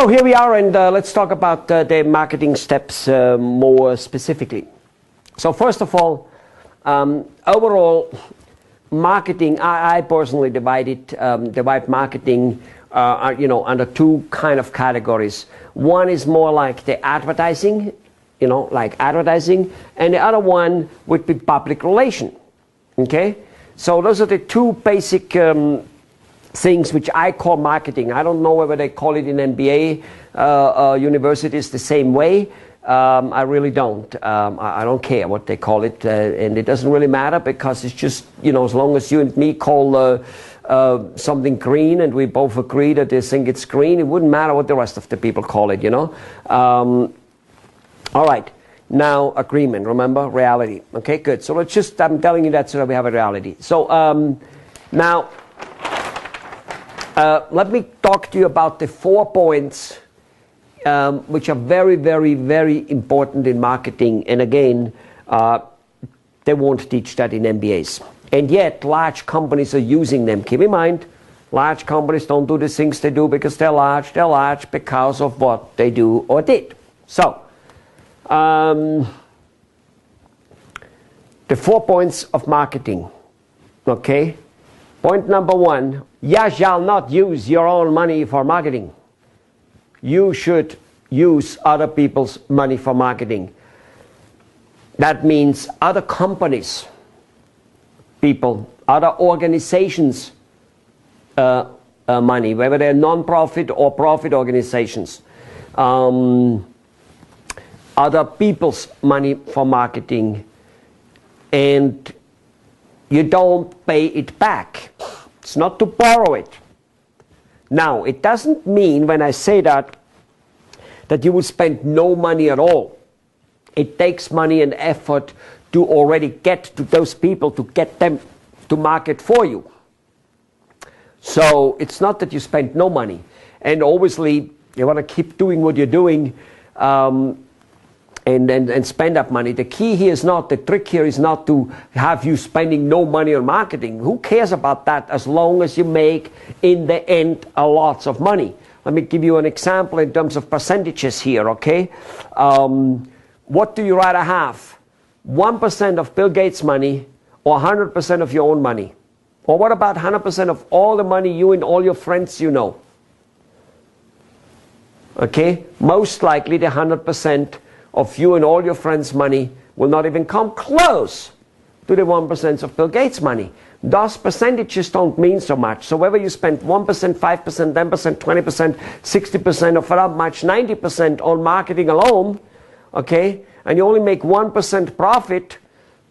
So here we are, and let's talk about the marketing steps more specifically. So first of all, overall marketing, I personally divide marketing under two kind of categories. One is more like the advertising, like advertising, and the other one would be public relation. Okay, so those are the two basic things which I call marketing. I don't know whether they call it in MBA universities the same way. I really don't. I don't care what they call it, and it doesn't really matter, because it's just, as long as you and me call something green and we both agree that they think it's green, it wouldn't matter what the rest of the people call it, all right. Now, agreement, remember? Reality. Okay, good. So let's just, I'm telling you that so that we have a reality. So now, let me talk to you about the 4 points which are very, very, very important in marketing. And again, they won't teach that in MBAs. And yet, large companies are using them. Keep in mind, large companies don't do the things they do because they're large. They're large because of what they do or did. So, the 4 points of marketing. Okay? Point number 1, you shall not use your own money for marketing. You should use other people's money for marketing. That means other companies, people, other organizations' money, whether they're non-profit or profit organizations. Other people's money for marketing, and you don't pay it back. It's not to borrow it. Now, it doesn't mean when I say that you will spend no money at all. It takes money and effort to already get to those people, to get them to market for you. So it's not that you spend no money. And obviously, you want to keep doing what you're doing, and spend that money. The key here is not, the trick here is not to have you spending no money on marketing. Who cares about that as long as you make, in the end, a lots of money? Let me give you an example in terms of percentages here, okay? What do you rather have? 1% of Bill Gates' money or 100% of your own money? Or what about 100% of all the money you and all your friends you know? Okay? Most likely the 100% of you and all your friends' money will not even come close to the 1% of Bill Gates' money. Those percentages don't mean so much. So whether you spend 1%, 5%, 10%, 20%, 60%, or for that much, 90% on marketing alone, okay, and you only make 1% profit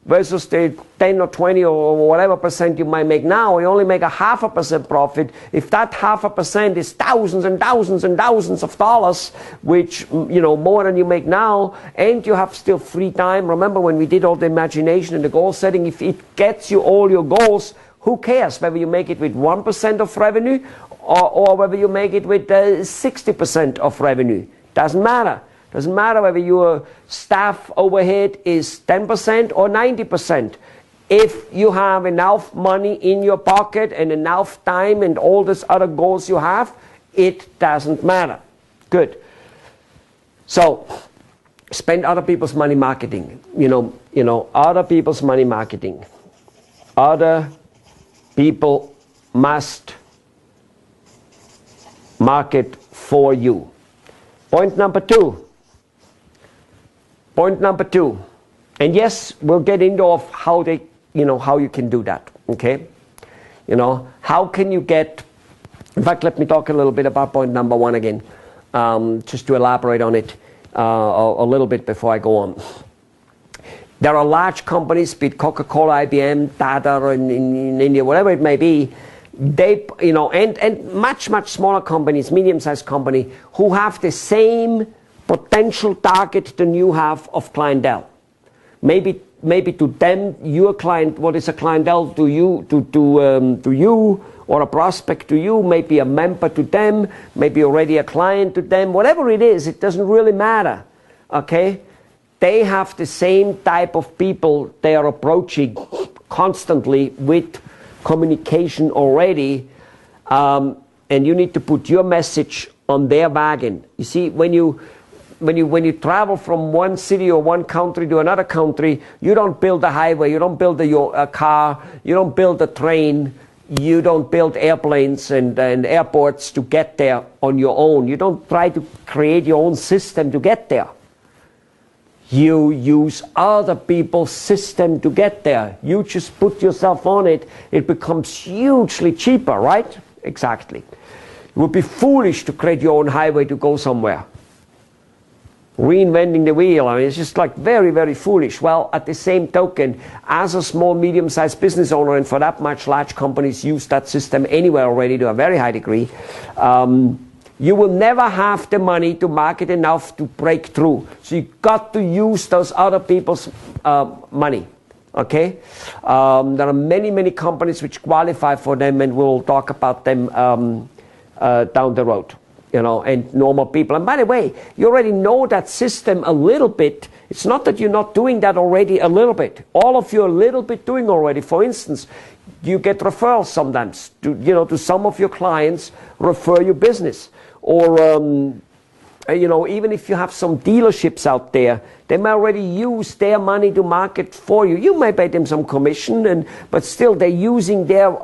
versus the 10 or 20 or whatever percent you might make now, you only make a 0.5% profit. If that 0.5% is thousands and thousands and thousands of dollars, which, more than you make now, and you have still free time. Remember when we did all the imagination and the goal setting, if it gets you all your goals, who cares whether you make it with 1% of revenue or whether you make it with 60% of revenue? Doesn't matter. Doesn't matter whether your staff overhead is 10% or 90%. If you have enough money in your pocket and enough time and all these other goals you have, it doesn't matter. Good. So, spend other people's money marketing. Other people's money marketing. Other people must market for you. Point number 2. Point number 2, and yes, we'll get into how they, how you can do that. Okay, how can you get? In fact, let me talk a little bit about point number 1 again, just to elaborate on it a little bit before I go on. There are large companies, be it Coca-Cola, IBM, Tata, in India, whatever it may be. They, and much smaller companies, medium-sized company, who have the same potential target than you have of clientele. Maybe to them, your client, what is a clientele to you, to you, or a prospect to you, maybe a member to them, maybe already a client to them, whatever it is, it doesn't really matter. Okay? They have the same type of people they are approaching constantly with communication already, and you need to put your message on their wagon. You see, when you travel from one city or one country to another country, you don't build a highway, you don't build a car, you don't build a train, you don't build airplanes and airports to get there on your own. You don't try to create your own system to get there. You use other people's system to get there. You just put yourself on it. It becomes hugely cheaper, right? Exactly. It would be foolish to create your own highway to go somewhere. Reinventing the wheel, I mean, it's just like very, very foolish. Well, at the same token, as a small, medium-sized business owner, and for that much, large companies use that system anywhere already to a very high degree, you will never have the money to market enough to break through. So you got to use those other people's money. Okay? There are many, many companies which qualify for them, and we'll talk about them down the road. You know, and normal people. And by the way, you already know that system a little bit. It's not that you're not doing that already a little bit. All of you are a little bit doing already. For instance, you get referrals sometimes. To some of your clients refer your business. Or, even if you have some dealerships out there, they may already use their money to market for you. You may pay them some commission, but still they're using their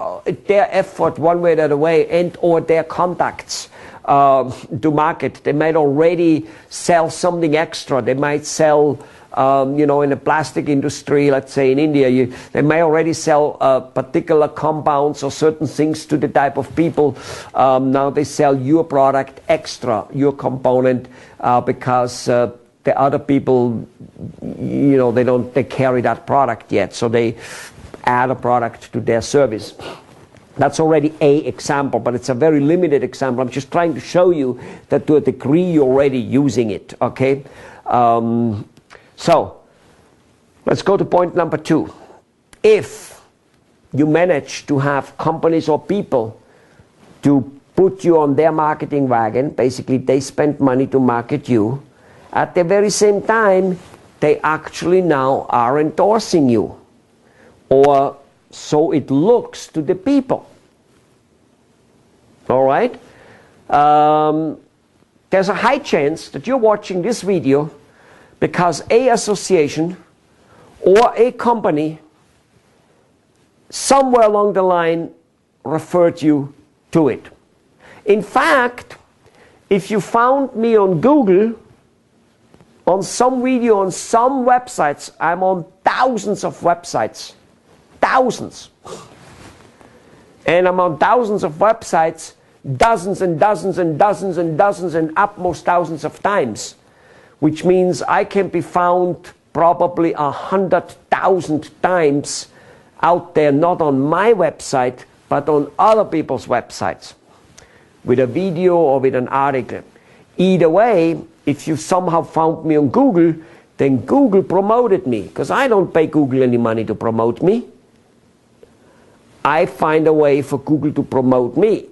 effort one way or the other way, and or their contacts to market. They might already sell something extra. They might sell, in the plastic industry, let's say in India, they may already sell particular compounds or certain things to the type of people. Now they sell your product extra, your component, because the other people, they carry that product yet. So they add a product to their service. That's already an example, but it's a very limited example. I'm just trying to show you that to a degree you're already using it, okay? So, let's go to point number 2. If you manage to have companies or people to put you on their marketing wagon, basically they spend money to market you, at the very same time, they actually now are endorsing you. Or so it looks to the people. All right? There's a high chance that you're watching this video because an association or a company somewhere along the line referred you to it. In fact, if you found me on Google, on some video, on some websites, I'm on thousands of websites. Thousands. And I'm on thousands of websites, dozens and dozens and dozens and dozens and utmost thousands of times, which means I can be found probably 100,000 times out there, not on my website, but on other people's websites, with a video or with an article. Either way, if you somehow found me on Google, then Google promoted me, because I don't pay Google any money to promote me. I find a way for Google to promote me.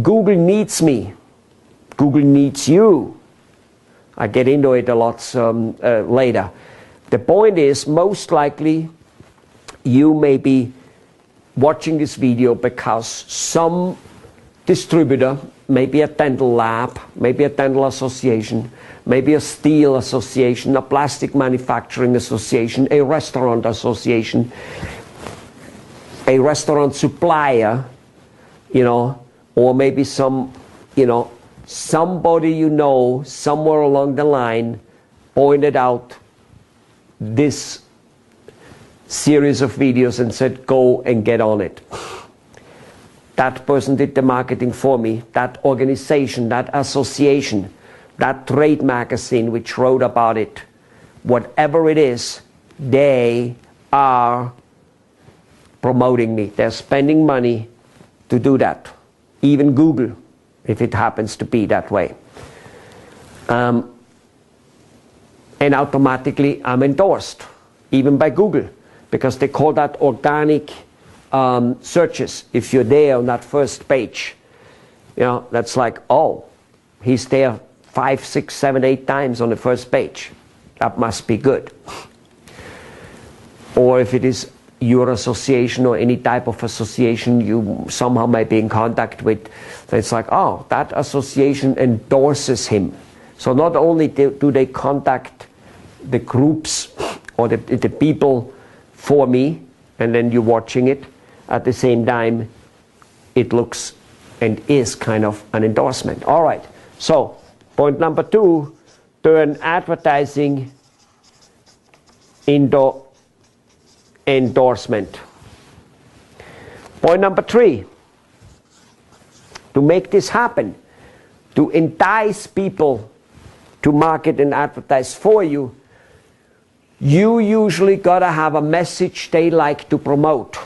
Google needs me. Google needs you. I get into it a lot later. The point is, most likely, you may be watching this video because some distributor, maybe a dental lab, maybe a dental association, maybe a steel association, a plastic manufacturing association, a restaurant association, a restaurant supplier, or maybe some, somebody somewhere along the line pointed out this series of videos and said, go and get on it. That person did the marketing for me. That organization, that association, that trade magazine which wrote about it, whatever it is, they are promoting me. They're spending money to do that. Even Google, if it happens to be that way. And automatically I'm endorsed, even by Google, because they call that organic searches. If you're there on that first page, that's like, oh, he's there 5, 6, 7, 8 times on the first page. That must be good. Or if it is your association or any type of association you somehow may be in contact with. It's like, oh, that association endorses him. So not only do they contact the groups or the people for me, and then you're watching it, at the same time it looks and is kind of an endorsement. All right, so point number 2, turn advertising into endorsement. Point number 3, to make this happen, to entice people to market and advertise for you, you usually gotta have a message they like to promote.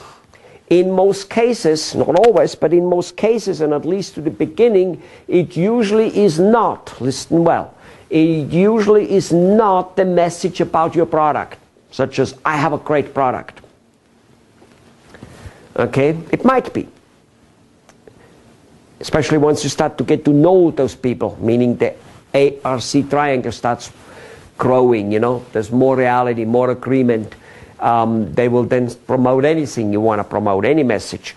In most cases, not always, but in most cases, and at least to the beginning, it usually is not, listen well, it usually is not the message about your product, such as, I have a great product. Okay, it might be. Especially once you start to get to know those people, meaning the ARC triangle starts growing, you know, there's more reality, more agreement. They will then promote anything you want to promote, any message.